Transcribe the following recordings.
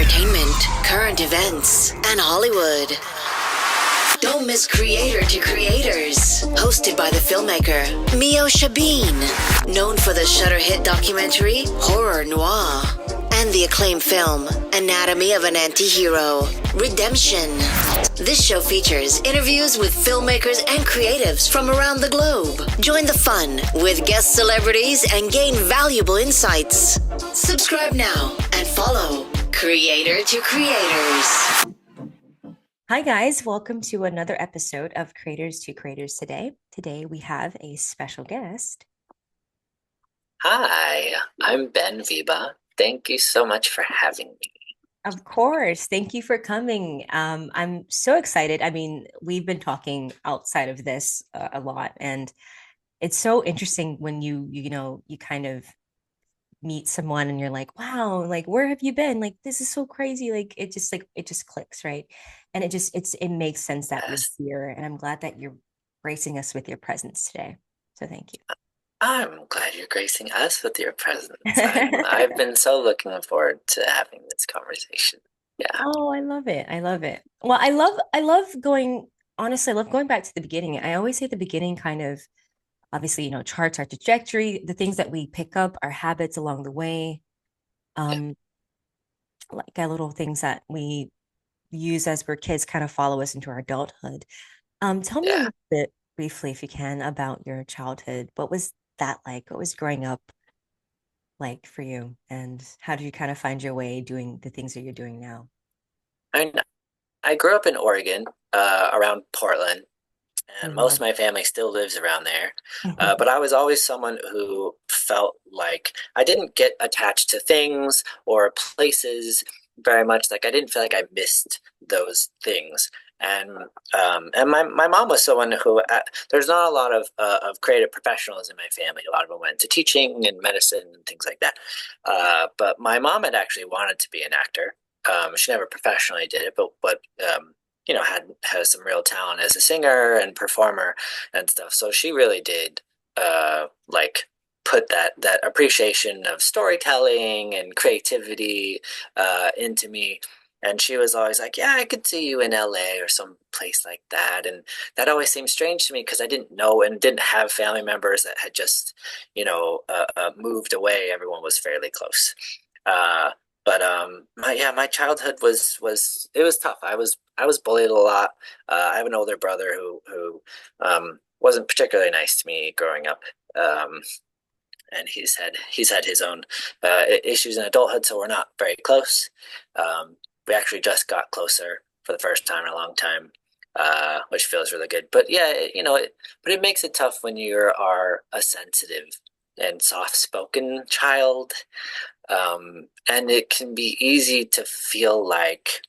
entertainment, current events, and Hollywood. Don't miss Creator to Creators, hosted by the filmmaker Meosha Bean, known for the Shudder hit documentary Horror Noir and the acclaimed film Anatomy of an Anti-Hero, Redemption. This show features interviews with filmmakers and creatives from around the globe. Join the fun with guest celebrities and gain valuable insights. Subscribe now and follow Creator to Creators. Hi guys, welcome to another episode of Creators to Creators today. Today we have a special guest. Hi, I'm Benn Wiebe. Thank you so much for having me. Of course, thank you for coming. I'm so excited. I mean, we've been talking outside of this a lot, and it's so interesting when you kind of meet someone and you're like, wow, like where have you been? Like this is so crazy. Like it just clicks, right? And it makes sense that Yes. we're here, and I'm glad that you're gracing us with your presence today. So thank you. I'm glad you're gracing us with your presence. I've been so looking forward to having this conversation. Yeah. Oh, I love it. I love it. Well, I love going, honestly, I love going back to the beginning. I always say the beginning kind of obviously, charts our trajectory, the things that we pick up, our habits along the way, like our little things that we use as we're kids kind of follow us into our adulthood. Tell me a Yeah. little bit briefly, if you can, about your childhood. What was that like? What was growing up like for you? And how did you kind of find your way doing the things that you're doing now? I grew up in Oregon, around Portland, I and most love of my family still lives around there. But I was always someone who felt like I didn't get attached to things or places very much. Like I didn't feel like I missed those things. And my mom was someone who there's not a lot of creative professionals in my family. A lot of them went into teaching and medicine and things like that. But my mom had actually wanted to be an actor. She never professionally did it, but has some real talent as a singer and performer and stuff. So she really did like put that appreciation of storytelling and creativity into me. And she was always like, yeah, I could see you in LA or some place like that. And that always seemed strange to me because I didn't know and didn't have family members that had just, moved away. Everyone was fairly close. My childhood was it was tough. I was bullied a lot. I have an older brother who wasn't particularly nice to me growing up. And he's had his own issues in adulthood, so we're not very close. We actually just got closer for the first time in a long time, which feels really good. But yeah, but it makes it tough when you are a sensitive and soft-spoken child. And it can be easy to feel like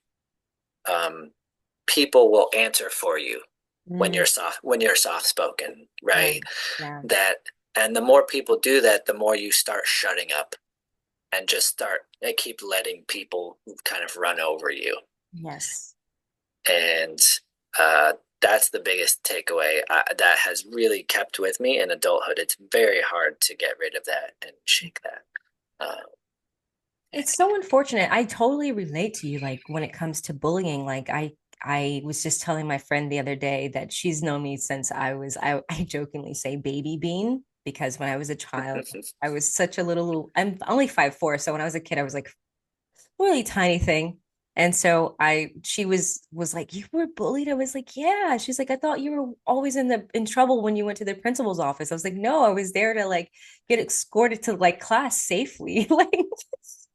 people will answer for you when you're soft spoken, right? Yeah. And the more people do that, the more you start shutting up and just keep letting people kind of run over you. Yes. And that's the biggest takeaway that has really kept with me in adulthood. It's very hard to get rid of that and shake that. It's so unfortunate. I totally relate to you, like when it comes to bullying. Like I was just telling my friend the other day that she's known me since I jokingly say baby bean, because when I was a child, I was such a I'm only 5'4", so when I was a kid, I was like really tiny thing. And so she was like, you were bullied? I was like, yeah. She's like, I thought you were always in trouble when you went to the principal's office. I was like, no, I was there to like get escorted to like class safely. Like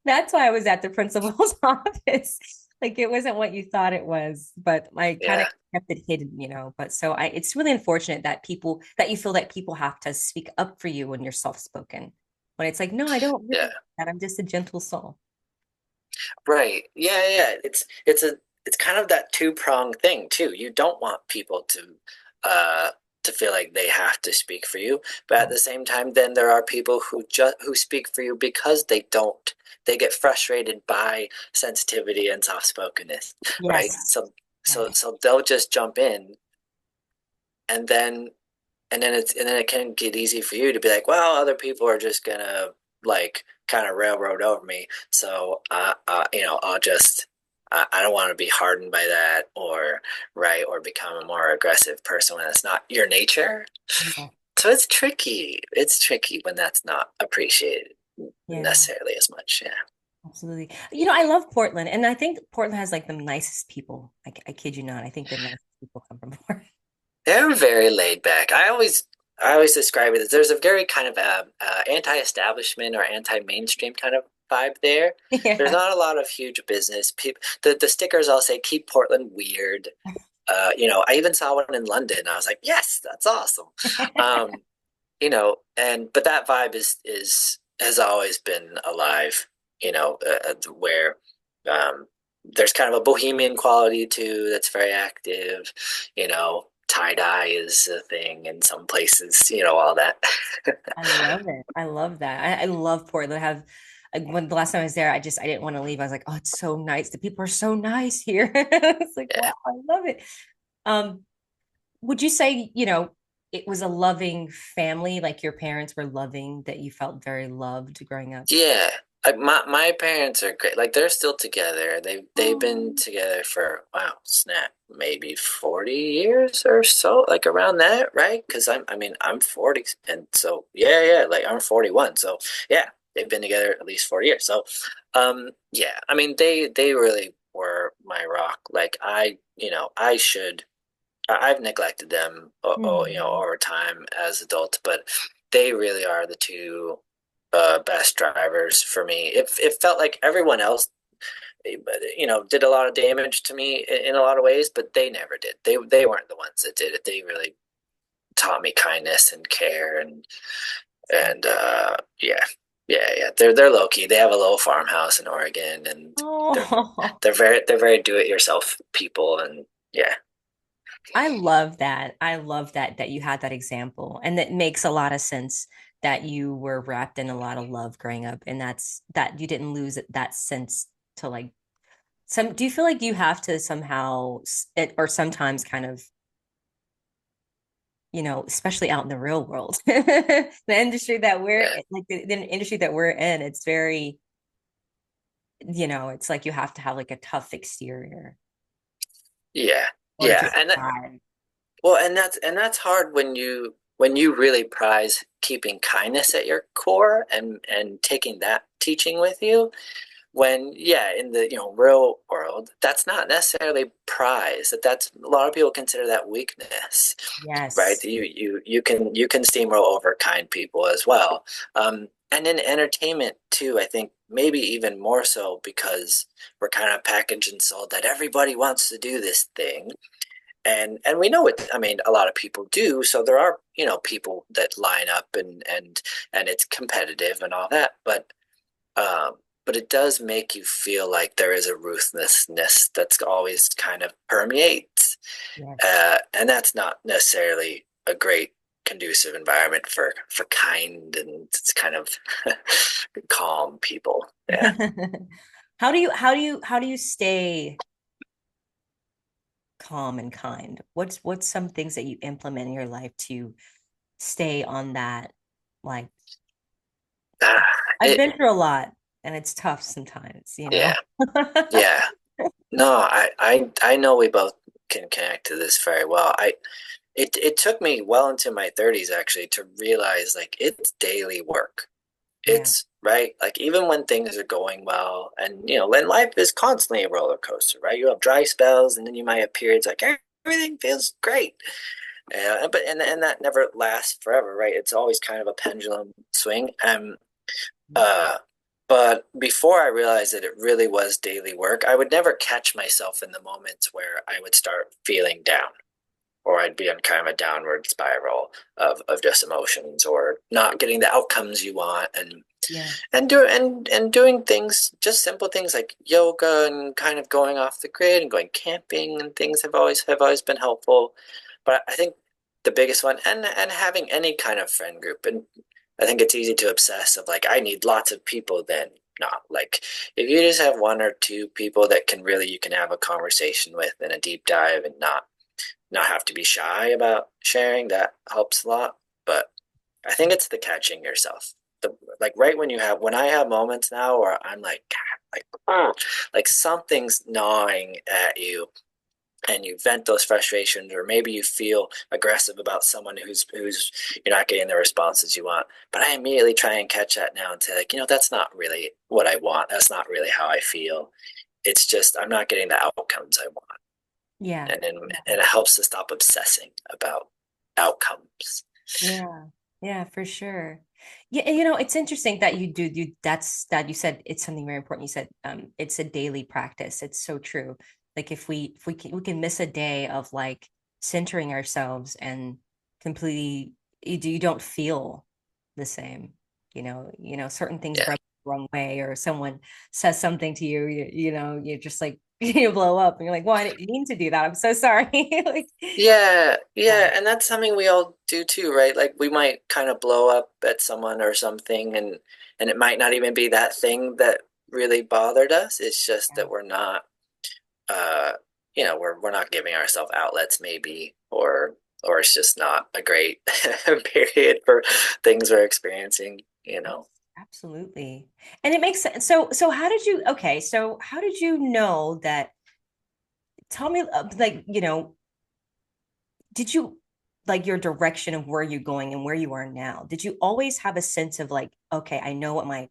that's why I was at the principal's office. Like it wasn't what you thought it was, but I kind of kept it hidden. But so it's really unfortunate that you feel that people have to speak up for you when you're soft-spoken. When it's like, no, I don't really that. I'm just a gentle soul. Right. Yeah. It's kind of that two-pronged thing too. You don't want people to feel like they have to speak for you, but at the same time, then there are people who speak for you because they don't. They get frustrated by sensitivity and soft-spokenness, right? Yes. So they'll just jump in, and then it can get easy for you to be like, well, other people are just gonna like kind of railroad over me. So, I'll just, I don't want to be hardened by that or become a more aggressive person when it's not your nature. Yeah. So it's tricky. It's tricky when that's not appreciated Yeah. necessarily as much. Yeah. Absolutely. I love Portland, and I think Portland has like the nicest people. I kid you not. I think the nicest people come from Portland. They're very laid back. I always describe it as there's a very kind of anti-establishment or anti-mainstream kind of vibe there. There's Yeah. not a lot of huge business people. The stickers all say "Keep Portland Weird." I even saw one in London. I was like, yes, that's awesome. Um, but that vibe is has always been alive. Where there's kind of a bohemian quality too that's very active. Tie dye is a thing in some places. All that. I love it. I love that. I love Portland. When the last time I was there, I didn't want to leave. I was like, oh, it's so nice. The people are so nice here. It's like, Yeah. wow, I love it. Um, would you say, it was a loving family, like your parents were loving, that you felt very loved growing up? Yeah, my parents are great. Like they're still together. They've been Oh, together for wow, snap, maybe 40 years or so, like around that, right? Because I'm 40, and so yeah, like I'm 41, so yeah, they've been together at least 40 years. So, yeah, they really were my rock. Like I've neglected them, mhm. over time as adults, but they really are the two best drivers for me. It felt like everyone else, did a lot of damage to me in a lot of ways, but they never did. They weren't the ones that did it. They really taught me kindness and care and yeah. They're low key. They have a little farmhouse in Oregon, and they're Oh, they're very do it yourself people, and yeah. I love that. I love that you had that example. And that makes a lot of sense that you were wrapped in a lot of love growing up. And that you didn't lose that sense to like do you feel like you have to somehow or sometimes kind of, especially out in the real world, the industry that we're Yeah. like the industry that we're in, it's very, it's like you have to have like a tough exterior Yeah, or yeah, just pride. and that's hard when you really prize keeping kindness at your core and taking that teaching with you. When yeah, in the real world, that's not necessarily prize. That's a lot of people consider that weakness, right? Yes. You can steamroll over kind people as well. And in entertainment too, I think maybe even more so because we're kind of packaged and sold that everybody wants to do this thing and we know it. I mean, a lot of people do, so there are people that line up and it's competitive and all that, um but it does make you feel like there is a ruthlessness that's always kind of permeates, Yes. and that's not necessarily a great conducive environment for kind and it's kind of calm people. Yeah. How do you stay calm and kind? What's some things that you implement in your life to stay on that? Like, Ah, I've it been through a lot and it's tough sometimes, you know? yeah, yeah. No, I know we both can connect to this very well. It took me well into my 30s actually to realize like it's daily work. Yeah. It's right, like even when things are going well, and when life is constantly a roller coaster, right? You have dry spells, and then you might have periods like everything feels great, but that never lasts forever, right? It's always kind of a pendulum swing. Uh, but before I realized that it really was daily work, I would never catch myself in the moments where I would start feeling down or I'd be on kind of a downward spiral of just emotions or not getting the outcomes you want Yeah. and doing things, just simple things like yoga and kind of going off the grid and going camping and things have always been helpful. But I think the biggest one, and having any kind of friend group, and I think it's easy to obsess of like I need lots of people. Then not like if you just have one or two people that you can have a conversation with and a deep dive and not have to be shy about sharing, that helps a lot. But I think it's the catching yourself like right when I have moments now where I'm like, God, like, like something's gnawing at you, and you vent those frustrations, or maybe you feel aggressive about someone who's you're not getting the responses you want. But I immediately try and catch that now and say, like, that's not really what I want. That's not really how I feel. It's just I'm not getting the outcomes I want. Yeah. And it helps to stop obsessing about outcomes. Yeah. Yeah, for sure. Yeah, it's interesting that that you said it's something very important. You said it's a daily practice. It's so true. Like if we can miss a day of like centering ourselves and completely you don't feel the same. Certain things Yeah. rub the wrong way, or someone says something to you, you're just like you blow up and you're like, well, I didn't mean to do that. I'm so sorry. Like, Yeah, yeah, yeah, and that's something we all do too, right? Like we might kind of blow up at someone or something, and it might not even be that thing that really bothered us. It's just that we're not uh we're not giving ourselves outlets maybe, or it's just not a great period for things we're experiencing. absolutely. And it makes sense. So how did you know that? Tell me, like, did you like your direction of where you're going and where you are now? Did you always have a sense of like, okay, I know what my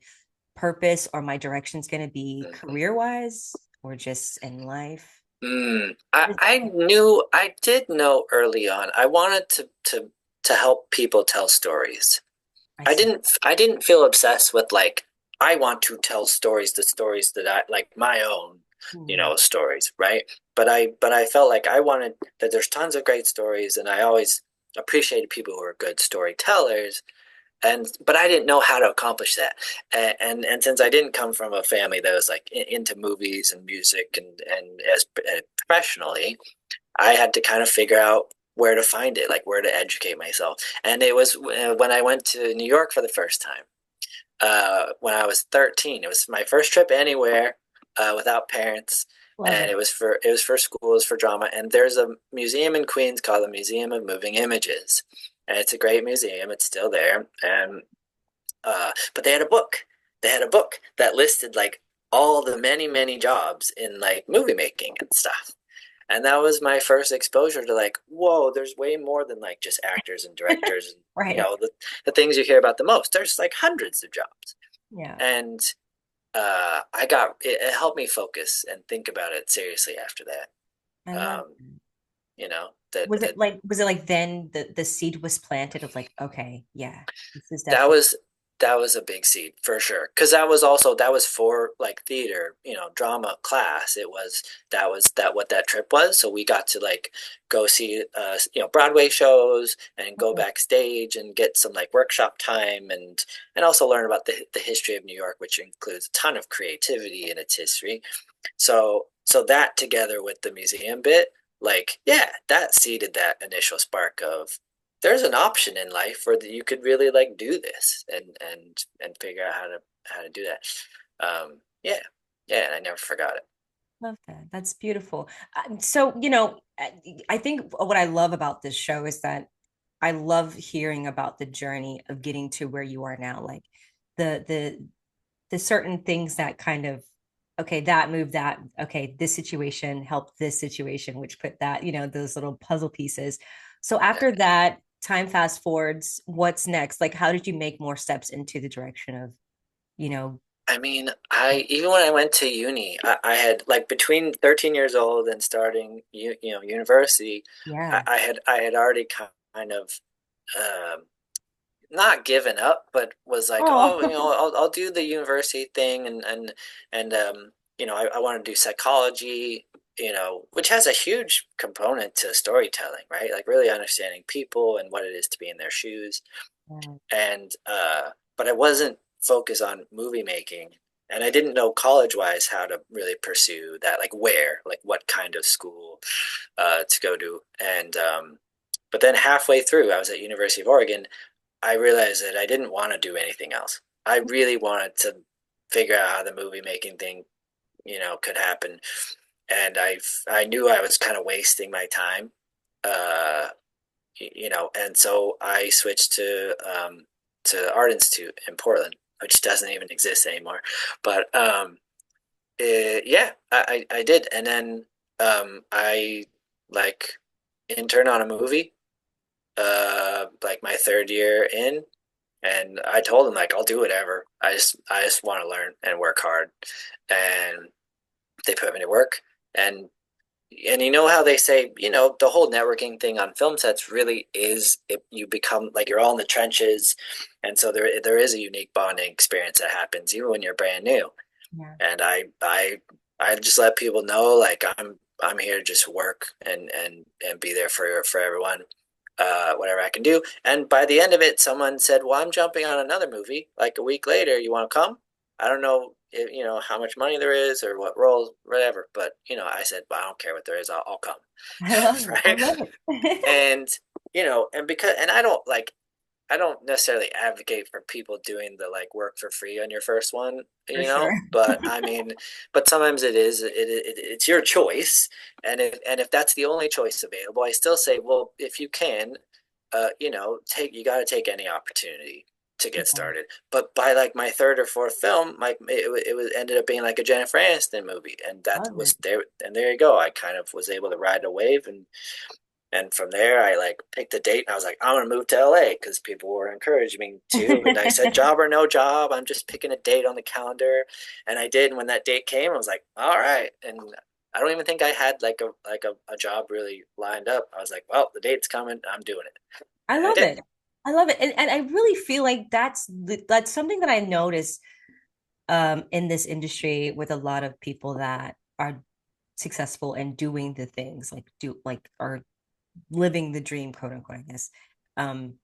purpose or my direction is going to be Mhm. career wise or just in life? I did know early on. I wanted to help people tell stories. I I see. didn't feel obsessed with like I want to tell stories, the stories that I like my own, Hmm. stories, right? But I felt like I wanted that there's tons of great stories, and I always appreciated people who are good storytellers, and but I didn't know how to accomplish that. And since I didn't come from a family that was like into movies and music and as professionally, I had to kind of figure out where to find it, like where to educate myself. And it was when I went to New York for the first time, when I was 13. It was my first trip anywhere without parents, Love and it. it was for school, it was for drama. And there's a museum in Queens called the Museum of Moving Images, and it's a great museum. It's still there, and but they had a book. They had a book that listed like all the many many jobs in like movie making and stuff. And that was my first exposure to like, whoa, there's way more than like just actors and directors and Right. the things you hear about the most. There's like hundreds of jobs. Yeah. And it helped me focus and think about it seriously after that. I love Um, it. that that Was it like then the seed was planted of like, okay, yeah, this is that definitely was that was a big seed for sure, because that was for like theater, drama class. That what that trip was. So we got to like go see Broadway shows and go okay. backstage and get some like workshop time, and also learn about the history of New York, which includes a ton of creativity in its history. So that together with the museum bit, like, yeah, that seeded that initial spark of there's an option in life where you could really like do this and figure out how to do that. Yeah, yeah, and I never forgot it. Love that. That's beautiful. So, I think what I love about this show is that I love hearing about the journey of getting to where you are now. Like the the the certain things that kind of, okay, that move that, okay, this situation helped this situation, which put that, those little puzzle pieces. So Yeah. after that, time fast forwards, what's next? Like, how did you make more steps into the direction of, you know, I mean, I even when I went to uni, I had like between 13 years old and starting university, yeah. I had already kind of um, not given up, but was like, Oh, oh, I'll do the university thing, and I want to do psychology, which has a huge component to storytelling, right? Like really understanding people and what it is to be in their shoes, and but I wasn't focused on movie making, and I didn't know college wise how to really pursue that, like what kind of school to go to, and but then halfway through, I was at University of Oregon. I realized that I didn't want to do anything else. I really wanted to figure out how the movie making thing, could happen. And I knew I was kind of wasting my time, and so I switched to to Art Institute in Portland, which doesn't even exist anymore. But yeah, I did, and then I like interned on a movie like my third year in, and I told them like I'll do whatever. I just want to learn and work hard, and they put me to work. And you know how they say, the whole networking thing on film sets really is you become like you're all in the trenches, and so there is a unique bonding experience that happens even when you're brand new. Yeah. And I just let people know like I'm here to just work and be there for everyone, whatever I can do. And by the end of it, someone said, "Well, I'm jumping on another movie like a week later. You want to come?" I don't know if, how much money there is or what roles, whatever. But I said, "Well, I don't care what there is. I'll come." I love it. I Right. love it. And and I don't necessarily advocate for people doing the like work for free on your first one, For sure. but I mean, but sometimes it's your choice, and if that's the only choice available, I still say, well, if you can, you got to take any opportunity to get Yeah. started. But by like my third or fourth film, like it was ended up being like a Jennifer Aniston movie, and that Love it. was there. And there you go. I kind of was able to ride a wave, and from there, I like picked a date, and I was like, I'm gonna move to LA because people were encouraging me to. And I said, job or no job, I'm just picking a date on the calendar, and I did. And when that date came, I was like, all right. And I don't even think I had like a job really lined up. I was like, well, the date's coming, I'm doing it, I and I love did. it. I love it. And I really feel like that's something that I notice in this industry with a lot of people that are successful and doing the things are living the dream, quote unquote, I guess. Um,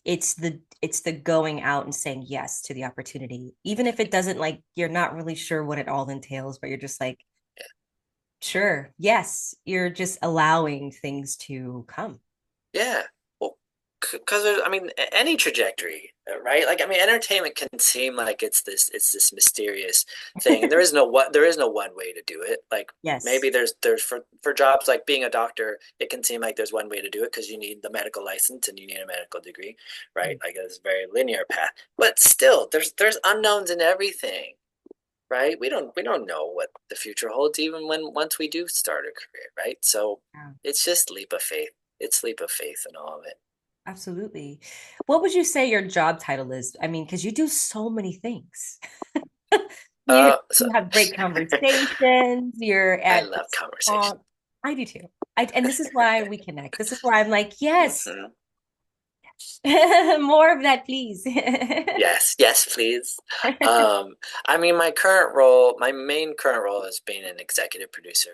it's the going out and saying yes to the opportunity, even if it doesn't like you're not really sure what it all entails, but you're just like, sure, yes, you're just allowing things to come. Yeah. Well, because I mean, any trajectory, right? Like, I mean, entertainment can seem like it's this mysterious thing, and there is no one way to do it. Like, Yes. maybe there's for jobs like being a doctor, it can seem like there's one way to do it because you need the medical license and you need a medical degree, right? Like, it's a very linear path. But still, there's unknowns in everything, right? We don't know what the future holds, even once we do start a career, right? So Yeah, it's just leap of faith. It's leap of faith and all of it. absolutely. What would you say your job title is? I mean, because you do so many things. You So you have great conversations. You're I at love conversation. uh, I do too. And this is why we connect. This is where I'm like, yes, Hmm. more of that, please. Yes, yes, please. Um, I mean, my main current role is being an executive producer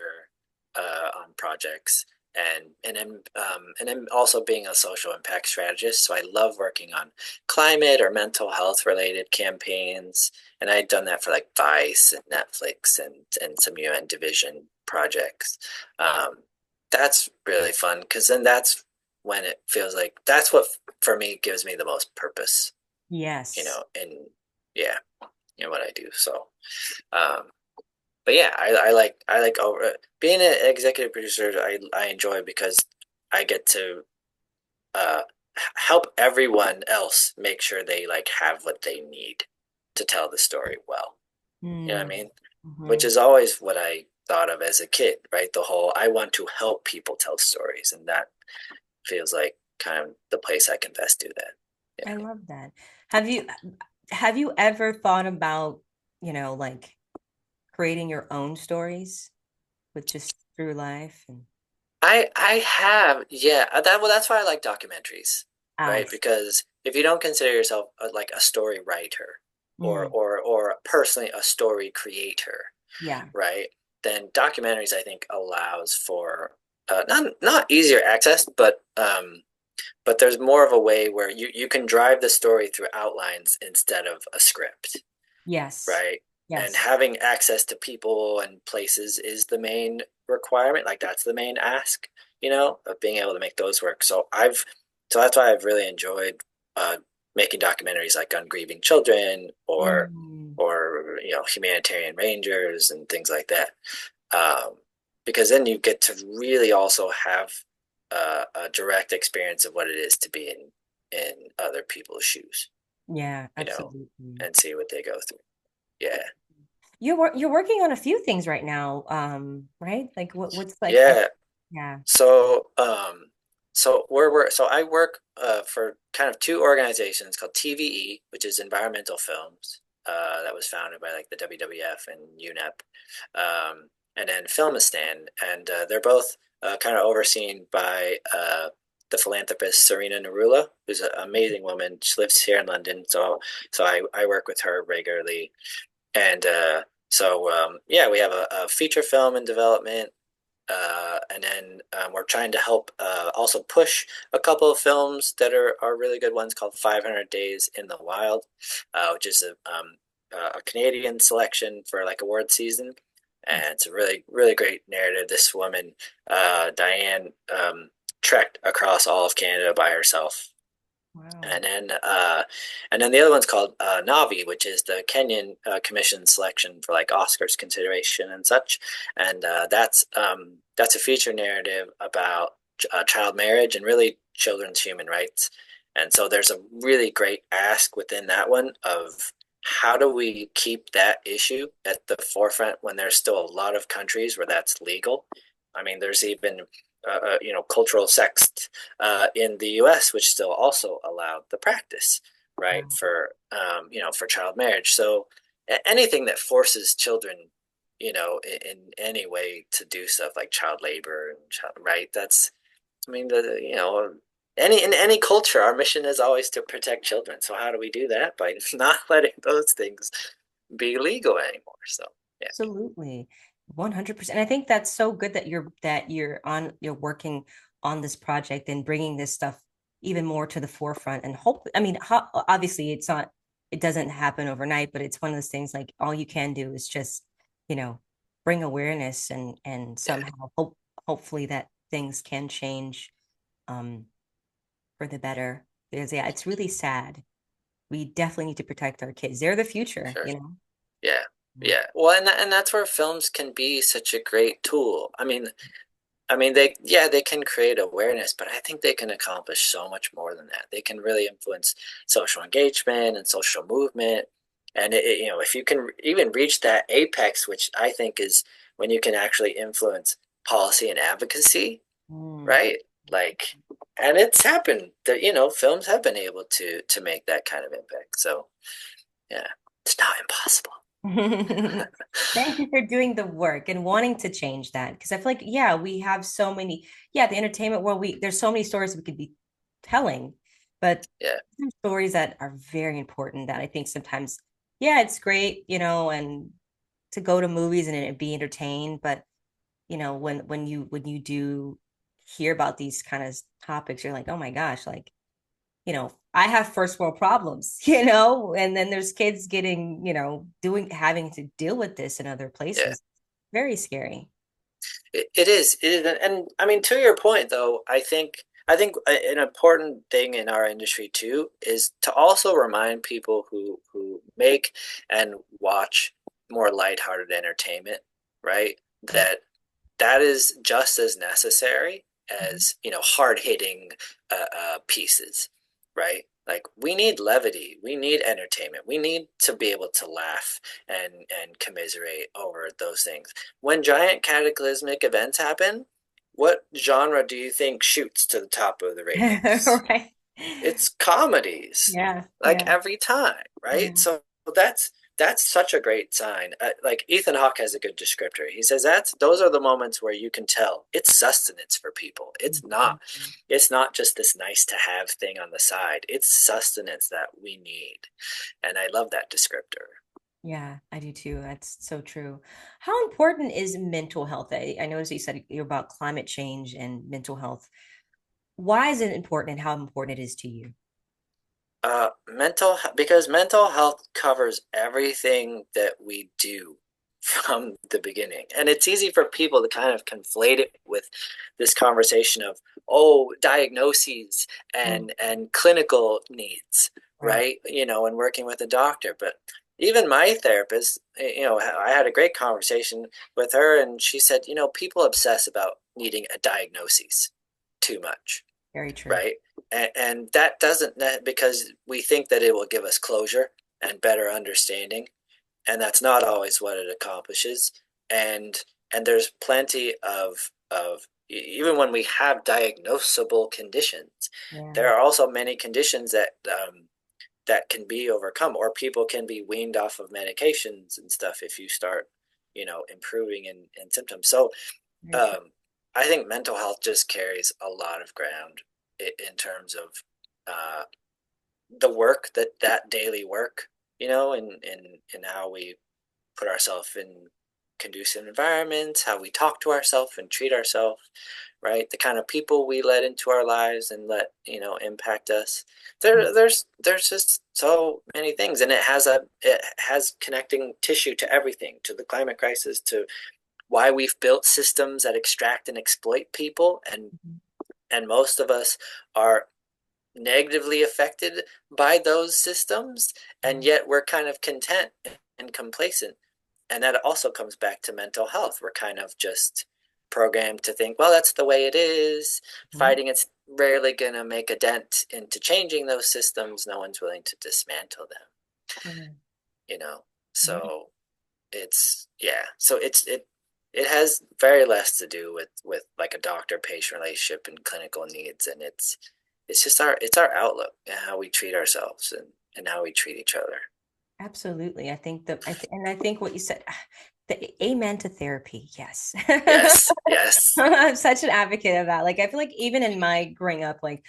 on projects, and then also being a social impact strategist. So I love working on climate or mental health related campaigns, and I'd done that for like Vice and Netflix and some UN division projects. Um, that's really fun because then that's when it feels like that's what for me gives me the most purpose, Yes. and yeah, what I do. So, um, but yeah, I like over being an executive producer. I enjoy because I get to uh, help everyone else make sure they like have what they need to tell the story well. You know what I Mm. mean? Which Mhm. is always what I thought of as a kid, right? The whole I want to help people tell stories, and that feels like kind of the place I can best do that. I Yeah. love that. Have you have you ever thought about, like creating your own stories with just through life and I have, yeah. That's why I like documentaries, I right? Because if you don't consider yourself like a story writer mm, or personally a story creator, yeah. right? Then documentaries I think allows for not easier access, but there's more of a way where you can drive the story through outlines instead of a script, Yes. right? And Yes. having access to people and places is the main requirement. Like that's the main ask, of being able to make those work. So that's why I've really enjoyed uh, making documentaries like on grieving children Mm, or humanitarian rangers and things like that. Um, because then you get to really also have a direct experience of what it is to be in other people's shoes, Yeah, you know, absolutely. and see what they go through. Yeah. You're working on a few things right now, right? Like what's like Yeah. yeah. So, so I work for kind of two organizations called TVE, which is Environmental Films, that was founded by like the WWF and UNEP, and then Filmistan, and they're both kind of overseen by the philanthropist Serena Narula, who's an amazing woman. She lives here in London, so I work with her regularly, and yeah, we have a feature film in development, and then we're trying to help also push a couple of films that are really good ones called 500 Days in the Wild, which is a Canadian selection for like award season. And it's a really, really great narrative. This woman, Diane, trekked across all of Canada by herself, Wow. and then the other one's called Navi, which is the Kenyan Commission selection for like Oscars consideration and such. And that's a feature narrative about child marriage and really children's human rights. And so there's a really great ask within that one of how do we keep that issue at the forefront when there's still a lot of countries where that's legal. I mean, there's even cultural sex in the U.S., which still also allowed the practice, right, Wow. for child marriage. So anything that forces children, in any way to do stuff like child labor and right, that's, I mean, in any culture, our mission is always to protect children. So how do we do that? By not letting those things be legal anymore. So yeah, Absolutely. 100%. I think that's so good that you're working on this project and bringing this stuff even more to the forefront and hope I mean obviously it doesn't happen overnight, but it's one of those things like all you can do is just, you know, bring awareness and yeah, somehow hopefully that things can change um for the better because yeah, it's really sad. We definitely need to protect our kids. They're the future, sure. you know. Yeah. Yeah. Well, and that's where films can be such a great tool. I mean they can create awareness, but I think they can accomplish so much more than that. They can really influence social engagement and social movement. And if you can even reach that apex, which I think is when you can actually influence policy and advocacy, Mm. right? Like, and it's happened that, films have been able to make that kind of impact. So, yeah, it's not impossible. Thank you for doing the work and wanting to change that. Because I feel like, yeah, we have so many, yeah, the entertainment world, there's so many stories we could be telling, but Yeah, some stories that are very important that I think sometimes, yeah, it's great, you know, and to go to movies and be entertained, but you know, when you do hear about these kind of topics, you're like, oh my gosh, like you know, I have first world problems, you know, and then there's kids getting, you know, having to deal with this in other yeah. places. Very scary. It is. It is, and I mean, to your point, though, I think an important thing in our industry too is to also remind people who make and watch more lighthearted entertainment, right? That is just as necessary as hard hitting pieces, right? Like we need levity, we need entertainment, we need to be able to laugh and commiserate over those things. When giant cataclysmic events happen, what genre do you think shoots to the top of the ratings? Right. It's comedies, Yeah, like yeah, every time, yeah. right? So that's such a great sign. Like Ethan Hawke has a good descriptor. He says those are the moments where you can tell it's sustenance for people. It's not just this nice to have thing on the side. It's sustenance that we need, and I love that descriptor. Yeah, I do too. That's so true. How important is mental health? I noticed you said you're about climate change and mental health. Why is it important and how important it is to you? Because mental health covers everything that we do from the beginning. And it's easy for people to kind of conflate it with this conversation of, oh, diagnoses Mm, and clinical needs, right. right? And working with a doctor. But even my therapist, I had a great conversation with her, and she said, people obsess about needing a diagnosis too much, Very true. right? And that doesn't, because we think that it will give us closure and better understanding, and that's not always what it accomplishes. And there's plenty of even when we have diagnosable conditions, Yeah. there are also many conditions that can be overcome, or people can be weaned off of medications and stuff if you start, improving in symptoms. So Very true. um, I think mental health just carries a lot of ground in terms of uh, the work, that daily work, and how we put ourselves in conducive environments, how we talk to ourselves and treat ourselves, right? The kind of people we let into our lives and let impact us. Yeah. There's just so many things, and it has connecting tissue to everything, to the climate crisis, to why we've built systems that extract and exploit people, and Mhm. and most of us are negatively affected by those systems, and Yeah. yet we're kind of content and complacent. And that also comes back to mental health. We're kind of just programmed to think, well, that's the way it is. Mhm. Fighting it's rarely going to make a dent into changing those systems. No one's willing to dismantle them, Yeah. you know. Yeah. So it has very less to do with like a doctor patient relationship and clinical needs, and it's just our outlook and how we treat ourselves, and how we treat each other. Absolutely. I think and I think what you said, the amen to therapy. Yes. Yes, yes. I'm such an advocate of that. Like, I feel like even in my growing up, like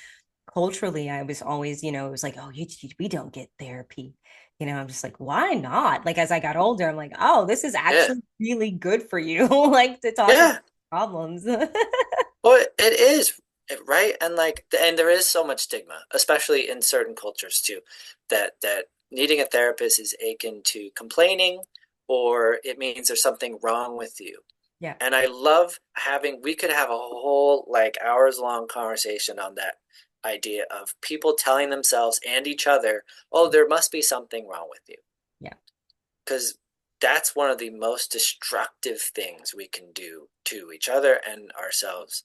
culturally, I was always, it was like, oh, we don't get therapy. I'm just like, why not? Like, as I got older, I'm like, oh, this is Yeah, actually really good for you, like to talk about yeah. problems. Well, it is, right, and there is so much stigma, especially in certain cultures too, that needing a therapist is akin to complaining, or it means there's something wrong with you. Yeah. And I love we could have a whole like hours long conversation on that idea of people telling themselves and each other, oh, there must be something wrong with you. Yeah. Because that's one of the most destructive things we can do to each other and ourselves,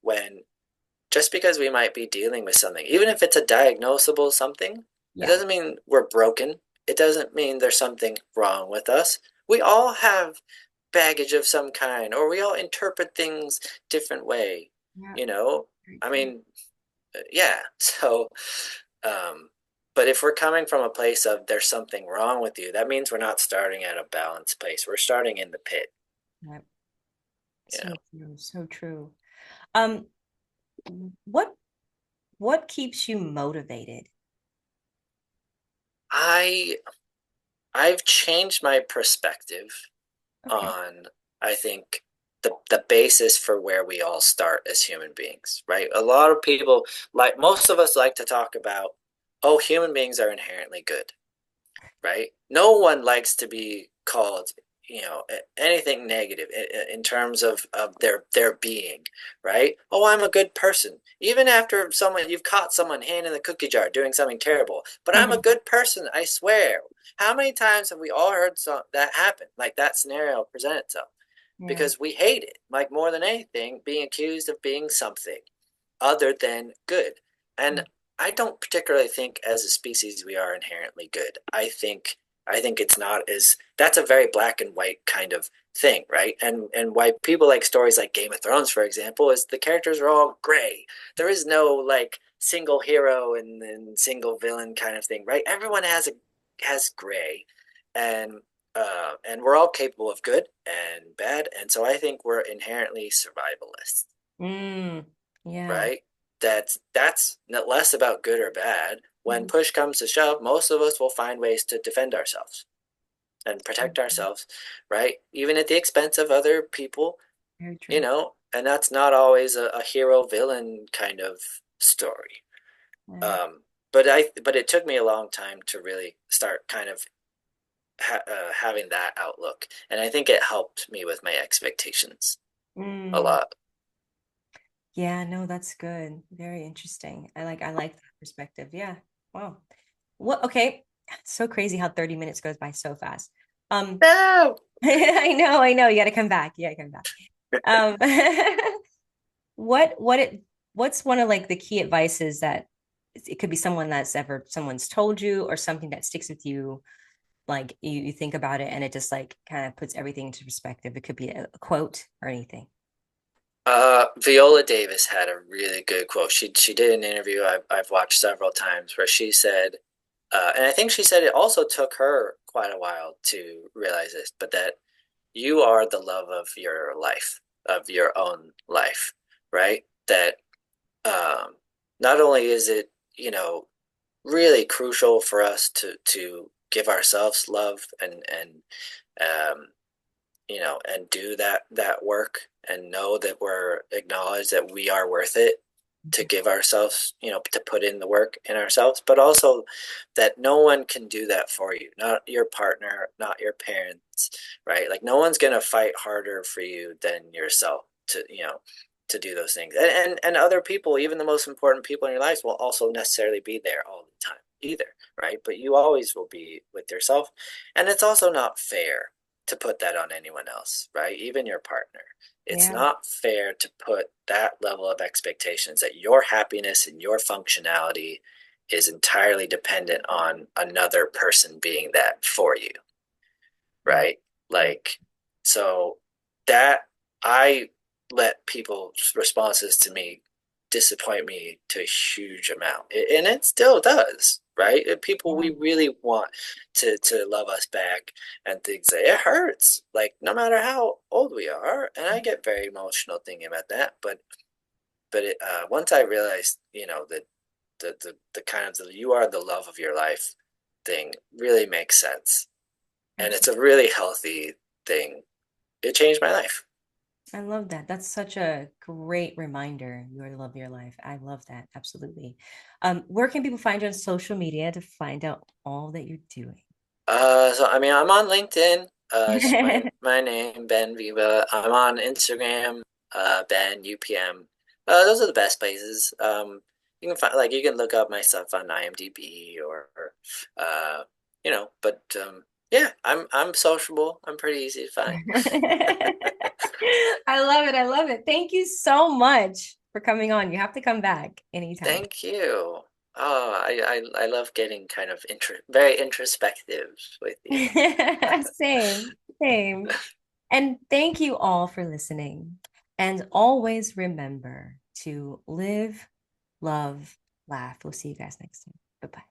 when just because we might be dealing with something, even if it's a diagnosable something, it Yeah. doesn't mean we're broken. It doesn't mean there's something wrong with us. We all have baggage of some kind, or we all interpret things different way, Yeah. you know? Very I true. mean, yeah. So, um, but if we're coming from a place of there's something wrong with you, that means we're not starting at a balanced place. We're starting in the pit, Yeah. you know? So true. So true. Um, what what keeps you motivated? I I've changed my perspective Okay. on, I think, the basis for where we all start as human beings, right? A lot of people, like most of us, like to talk about, oh, human beings are inherently good, right? No one likes to be called, anything negative in terms of their being, right? Oh, I'm a good person. Even after you've caught someone hand in the cookie jar doing something terrible, but I'm a good person, I swear. How many times have we all heard that happen? Like that scenario present itself, Yeah. because we hate it, like more than anything, being accused of being something other than good. And I don't particularly think as a species we are inherently good. I think it's not as that's a very black and white kind of thing, right? And why people like stories like Game of Thrones, for example, is the characters are all gray. There is no like single hero and single villain kind of thing, right? Everyone has gray, and we're all capable of good and bad, and so I think we're inherently survivalists, Mm, yeah. right? That's not less about good or bad. When Mhm. push comes to shove, most of us will find ways to defend ourselves and protect ourselves, right? Even at the expense of other people, Very true. and that's not always a hero villain kind of story. Right. But it took me a long time to really start kind of having that outlook, and I think it helped me with my expectations a Mm, lot. yeah, no, that's good. Very interesting. I like that perspective. Yeah. Wow. Okay. It's so crazy how 30 minutes goes by so fast. Um, No. I know. You gotta come back. You gotta come back. Um, what what's one of like the key advices that it could be someone's told you, or something that sticks with you. Like you think about it and it just like kind of puts everything into perspective. It could be a quote or anything. Viola Davis had a really good quote. She did an interview I've watched several times where she said, and I think she said it also took her quite a while to realize this, but that you are the love of your life, of your own life, right? That um, not only is it, really crucial for us to give ourselves love um, and do that work and know that we're acknowledged that we are worth it to give ourselves, to put in the work in ourselves, but also that no one can do that for you, not your partner, not your parents, right? Like no one's gonna fight harder for you than yourself to do those things. And other people, even the most important people in your lives, will also necessarily be there all the time either, right? But you always will be with yourself. And it's also not fair to put that on anyone else, right? Even your partner. It's Yeah. not fair to put that level of expectations that your happiness and your functionality is entirely dependent on another person being that for you, right? Like, so that I let people's responses to me disappoint me to a huge amount, and it still does, right? People we really want to love us back and things, that it hurts, like no matter how old we are, and I get very emotional thinking about that. But once I realized, that the kind of you are the love of your life thing really makes sense, and it's a really healthy thing. It changed my life. I love that. That's such a great reminder. You are the love of your life. I love that. Absolutely. Where can people find you on social media to find out all that you're doing? So I mean, I'm on LinkedIn. It's my name, Benn Wiebe. I'm on Instagram, Ben UPM. Those are the best places. You can find, like, you can look up my stuff on IMDb or uh, but yeah, I'm sociable. I'm pretty easy to find. I love it. I love it. Thank you so much for coming on. You have to come back anytime. Thank you. Oh, I love getting kind of very introspective with you. Same, same. And thank you all for listening. And always remember to live, love, laugh. We'll see you guys next time. Bye bye.